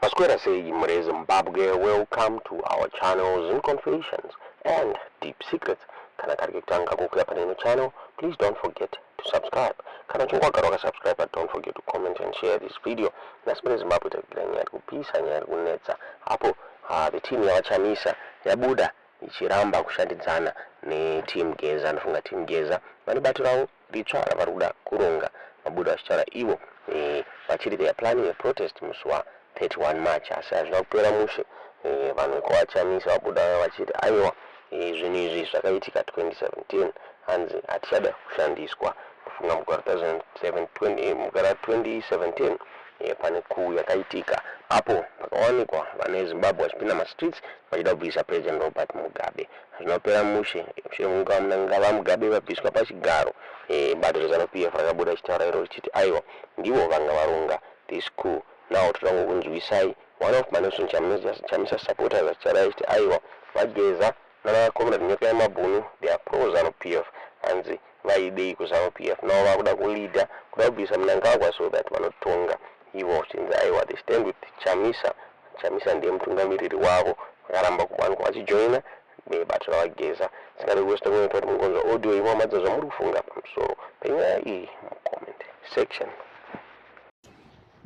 Masquera say Mre Zimbabwe, welcome to our channel Zim Confessions and Deep Secrets. Kana karikitanga kukuya paneno channel, please don't forget to subscribe. Kana chungwa karoka subscribe, but don't forget to comment and share this video. Nasmere Zimbabwe takila nyari kupisa nyari kunetsa. Hapo the team ya wachamisa ya Buda ichiramba kushandidzana ne team Geza ndafunga team Geza vanobatirawo vitsvara varikuda kuronga mabuda vachichara ivo vachiri ya planning a protest musi wa 31 March asi hazvina kupera mushe vanhu kwavachamisa vabuda vachiti aiwa zvinhu izvi zvakaitika 2017 hanzi hatichada kushandiswa kufunga mugore 2017 pane coup yakaitika apo pakawanikwa vana veZimbabwe vachipinda mastreets vachida kubvisa President Robert Mugabe. Zvinopera mushe ngava Mugabe vabviswa pachigaro. Bato reZANU-PF rakabuda chitaura iro richiti aiwa ndivo vanga varonga this coup. Now toda kunzwisai one of Manation Chamisa supporters achara achiti aiwa vaGeza navakomrade nyoka yamabhunu they are pro ZANU-PF hanzi vaidei kuZANU-PF navo vakuda kulida kuda kubvisa Mnangagwa so that vanotonga ivo chinzi aiwa they stand with Chamisa ndiye mutungamiriri wavo vakaramba kuwanikwa vachijoina nebato ravaGeza. Singade kuwesta kunoita kuti mungonzwa audio ivo madza zvamuri kufunga pamusoro penyaya iyi mucomment section.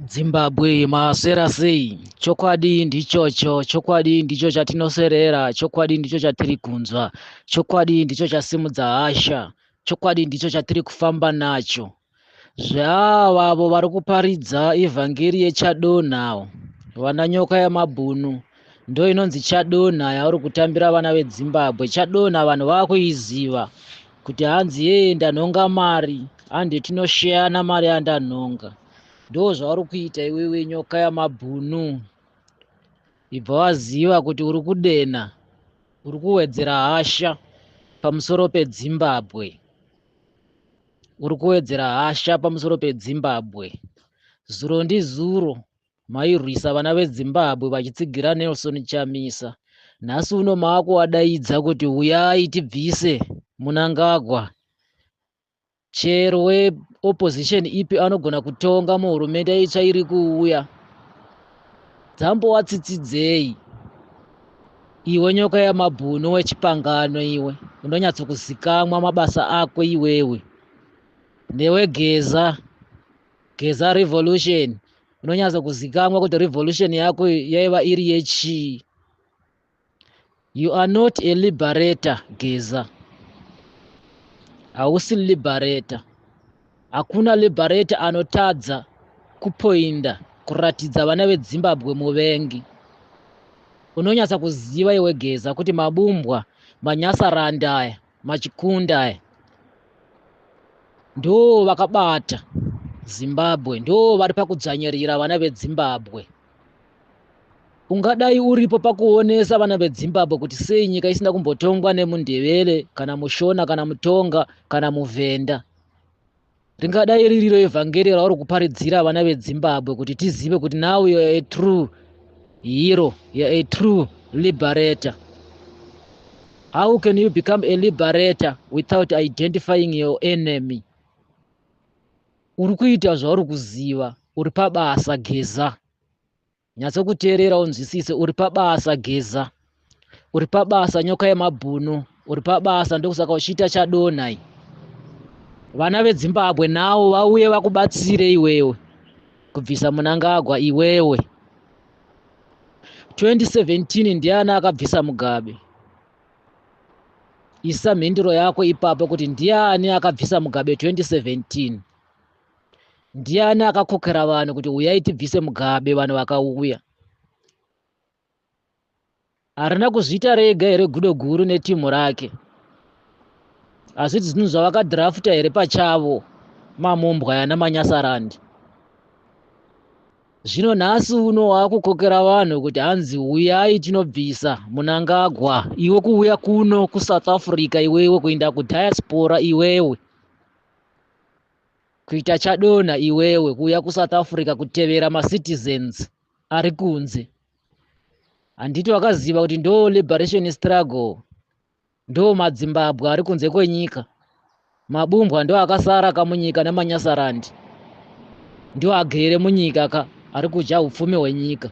Zimbabwe masera sei, chokwadi ndichocho, chokwadi ndicho chatinoserera, chokwadi ndicho chatiri kunzwa, chokwadi ndicho chasimudza hasha, chokwadi ndicho chatiri kufamba nacho. Zveavavo vari kuparidza ivhangeri yechadonha, vana nyoka yamabhunu ndo inonzi chadonha yauri kutambira vana veZimbabwe. Chadonha vanhu vakuiziva kuti hanzi yeye ndanhonga mari handi tinosheyana mari yandanhonga. Ndo zvauri kuita iwewe nyoka yamabhunu. Ibva waziva kuti uri kudenha, uri kuwedzera hasha pamusoro peZimbabwe. Uri kuwedzera hasha pamusoro peZimbabwe. Zuro ndizuro mairwisa vana veZimbabwe vachitsigira Nelson Chamisa. Nhasi uno maakuwadaidza kuti uyai tibvise Mnangagwa. Chero weopposition ipi anogona kutonga muhurumende itsva iri kuuya. Dzambowatsitsidzei iwe nyoka yamabhunu wechipangano iwe unonyatsokuzikamwa mabasa akwe iwewe. Newe Geza revolution unonyatsokuzikamwa kuti revolution yako yaiva iri yechii. You are not a liberator Geza. Hausi liberator. Hakuna liberator anotadza kupoinda kuratidza vana veZimbabwe muvengi. Unonyatsa kuziva iwe Geza kuti mabumbwa manyasaranda aya machikunda aya ndo vakabata Zimbabwe, ndo vari pakudzvanyirira vana veZimbabwe. Ungadai uripo pakuonesa vana veZimbabwe kuti sei nyika isina kumbotongwa nemundevere kana mushona kana mutonga kana muvhenda. Ringadai ririro evhangeri rauri kuparidzira vana veZimbabwe kuti tizive kuti now you are a true hero, you are a true liberator. How can you become a liberator without identifying your enemy? Uri kuita zvauri kuziva, uri pabasa Geza. Nyatsokuteerera unzwisise, uri pabasa Geza. Uri pabasa nyoka yamabhunu, uri pabasa ndokusaka uchiita chadonha. Vana veZimbabwe navo vauye vakubatsire iwewe kubvisa Mnangagwa iwewe. 2017 ndiani akabvisa Mugabe? Isa mhinduro yako ipapo kuti ndiani akabvisa Mugabe 2017. Ndiani akakokera vanhu kuti uyai tibvise Mugabe, vanhu vakauya. Harina kuzviita rega here Gudo Guru netimu rake. Asi zvinhu zvavakadrafta here pachavo mamumbwa yana manyasarandi. Zvino nhasi uno wakukokera vanhu kuti hanzi uyai tinobvisa Mnangagwa. Iwe kuuya kuno kuSouth Africa iwewe kuenda kudiaspora iwewe. Kuita chadonha iwewe kuuya kuSouth Africa kutevera macitizens ari kunze. Handiti wakaziva kuti ndo liberation struggle. Ndo maZimbabwe ari kunze kwenyika. Mabumbwa ndo akasara kamunyika nemanyasarandi. Ndo agere munyika ka ari kudya upfumi hwenyika.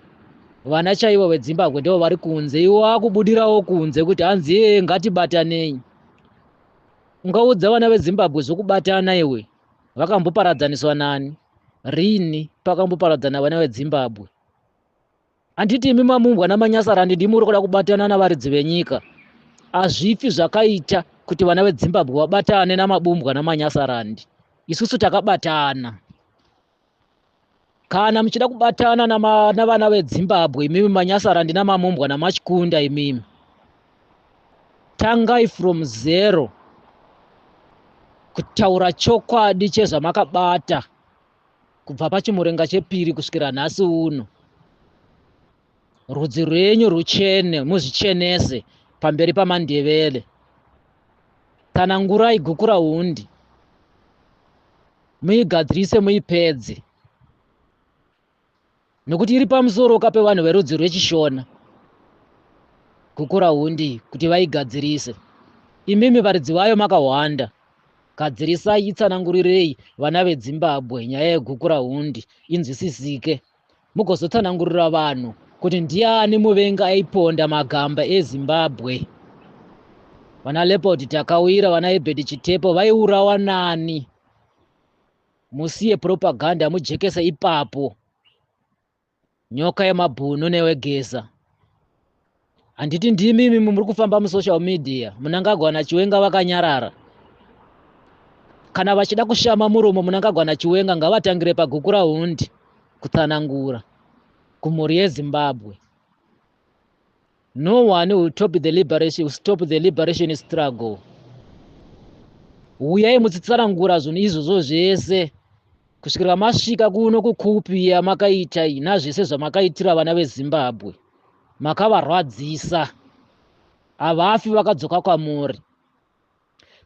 vana chaivo veZimbabwe ndivo vari kunze, ivo vakubudirawo kunze kuti hanzi ngatibatanei. Ungaudza vana veZimbabwe zvokubatana iwe, vakamboparadzaniswa nani? Rini pakamboparadzana vana veZimbabwe? Handiti imi mamumbwa namanyasarandi ndimi muri kuda kubatana navaridzi venyika. Hazvifi zvakaita kuti vana veZimbabwe vabatane namabumbwa namanyasarandi. Isusu takabatana. Kana muchida kubatana navana veZimbabwe, imimi manyasarandi namamumbwa namachikunda imimi, tangai from zero kutaura chokwadi chezvamakabata kubva pachimurenga chepiri kusvikira nhasi uno. Rudzi rwenyu ruchene, muzvichenese pamberi pamandevere. Tsanangurai gukura hundi, muigadzirise muipedze, nokuti iri pamusoro pevanhu verudzi rwechishona. Gukura hundi kuti vaigadzirise. Imimi varidzi vayo makahwanda, gadzirisai itsanangurirei vana veZimbabwe nyaya yegukura hundi inzwisisike, mugozotsanangurira vanhu kuti ndiani muvengi aiponda magamba eZimbabwe. Vana Leopold Takawira, vana Ebedi Chitepo vaiurawa nani? Musiye propaganda, mujekese ipapo. Nyoka yemabhunu newegesa. Handiti ndimi muri kufamba musocial media munangagwa naChiwenga vakanyarara. Kana vachida kushama muromo munangagwa naChiwenga ngavatangire pagukura hundi kutsanangura kumhuri yeZimbabwe. No one will stop the liberation struggle. Uyai mutsitsanangura zvinhu izvozvo zvese kusvikira masvika kuno kuKupia makaita nazvese zvamakaitira vana veZimbabwe. Makavarwadzisa, havafi vakadzoka kwamuri.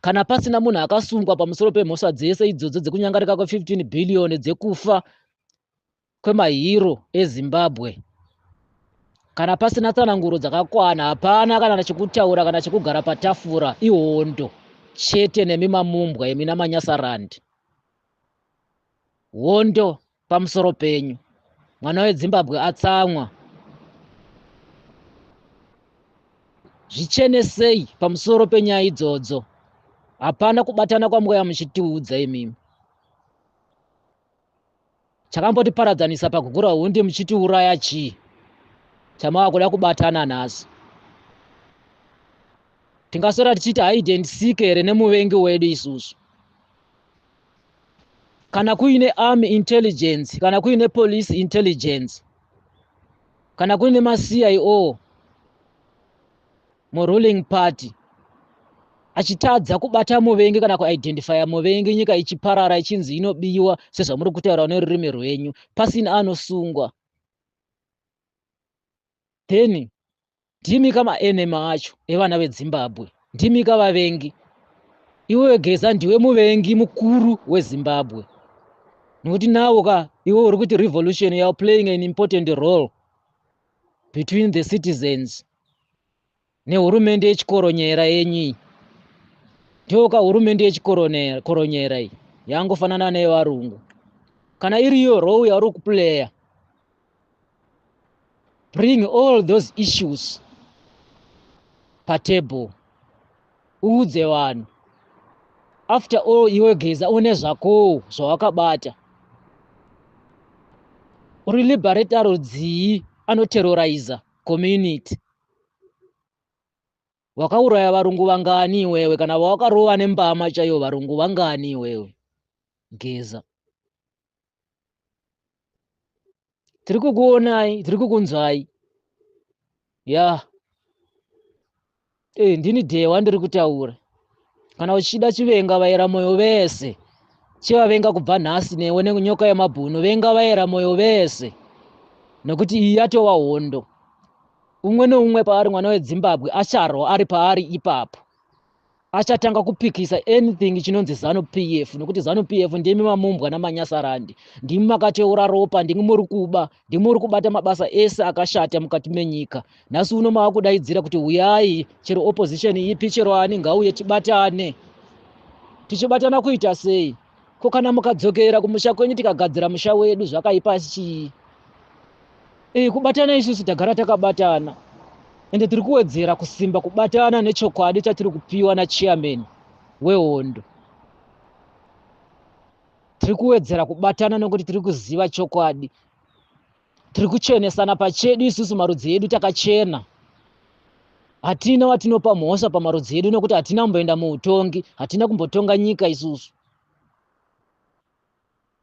Kana pasina munhu akasungwa pamusoro pemhosva dzese idzodzo dzekunyangarika kwe15 billion dzekufa kwemahiro eZimbabwe, kana pasina tsananguro dzakakwana, hapana kana chekutaura kana chekugara patafura, ihondo chete nemimamumbwa yemina manyasarandi. Hondo pamusoro penyu. Mwana weZimbabwe atsamwa. Zvichenesei pamusoro penyaya idzodzo. Hapana kubatana kwamwaya muchitiudza imimi. Chakambotiparadzanisa pagukura hundi muchitiuraya chii? Chamava kubatana naso. Tingasora tichiti hide and seek here nemuvengi wedu isusu. Kana kuine army intelligence, kana kuine police intelligence, kana kuine ma-CIO mu-ruling party, achitadza kubata muvengi kana kuidentifya muvengi, nyika ichiparara ichinzi inobiwa sezvamuri kutaura nerurimi rwenyu, pasina anosungwa. Then ndimi kama enemy acho evana veZimbabwe, ndimi kavavengi. Iwe Geza ndiwe muvengi mukuru weZimbabwe. Nokuti nawo iwe uri kuti revolution, you are playing an important role between the citizens nehurumende yechikoronyera yenyu. Ndoka hurumende yechikoronyera iyi yangofanana neyevarungu. Kana iriyo role yauri kuplaya, bring all those issues patable, uudze vanhu. After all, iwe Geza une zvako zvawakabata. Uri liberator rudzii anoterroriza community. Wakauraya varungu vangani iwewe? Kana vawakarova nembama chaiyo varungu vangani iwewe Geza? Tiri kukuonai, tiri kukunzwai. Ndini Dewa ndiri kutaura. Kana uchida chivenga vaera moyo vese, chivavenga kubva nhasi newe nenyoka yemabhunu, venga vaera moyo vese, nokuti iyi yatova hondo. Umwe neumwe paari mwana weZimbabwe acharwa ari paari ipapo. Achatanga kupikisa anything chinonzi ZANU-PF, nokuti ZANU-PF ndimi mamumbwa namanyasarandi, ndimi makateura ropa, ndimi muri kuba, ndimi muri kubata mabasa ese akashata mukati menyika. Nhasi uno maakudaidzira kuti uyai, chero opposition ipi, chero ani ngauye tibatane. Tichibatana kuita sei? Ko kana mukadzokera kumusha kwenyu tikagadzira musha wedu zvakaipa chii? Kubatana isusu tagara takabatana. Ende tiri kuwedzera kusimba kubatana nechokwadi chatiri kupiwa nachairman wehondo. Tiri kuwedzera kubatana nokuti tiri kuziva chokwadi. Tiri kuchenesana pachedu isusu marudzi edu takachena. Hatina watinopa mhosva pamarudzi edu nokuti hatina kumboenda muutongi, hatina kumbotonga nyika isusu.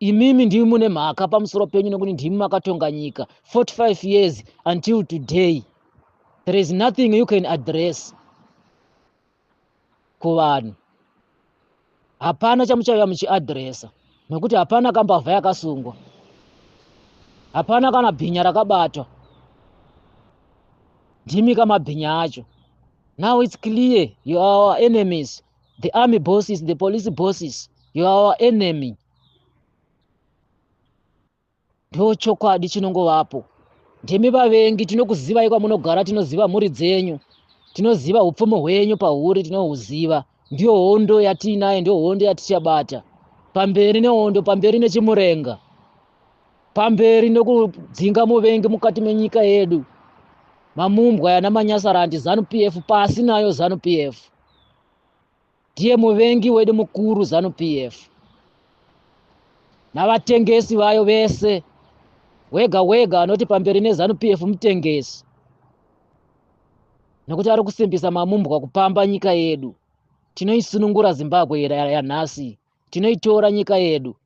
Imimi ndimi mune mhaka pamusoro penyu nokuti ndimi makatonga nyika 45 years until today. There is nothing you can address kuvanhu. Hapana chamuchauya muchiadresa nokuti hapana kambavha yakasungwa. Hapana kana bhinya rakabatwa. Ndimi kamabhinya acho. Now it's clear you are our enemies. The army bosses, the police bosses, you are our enemy. Ndo chokwadi chinongovapo. Ndimi vavengi tinokuzivai kwamunogara, tinoziva mhuri dzenyu. Tinoziva upfumo hwenyu pahuri, tinohuziva. Ndiyo hondo yatinayo, ndiyo hondo yatichabata. Pamberi nehondo, pamberi nechimurenga. Pamberi nokudzinga muvengi mukati menyika yedu. Mamumbwa yana manyasarandi ZANU-PF pasi nayo ZANU-PF. Ndiye muvengi wedu mukuru ZANU-PF. Navatengesi vayo vese. Wega wega anoti pamberi neZANU-PF mutengesi. Nokuti ari kusimbisa mamumbwa kupamba nyika yedu. Tinoisunungura Zimbabwe yanhasi. Tinoitora nyika yedu.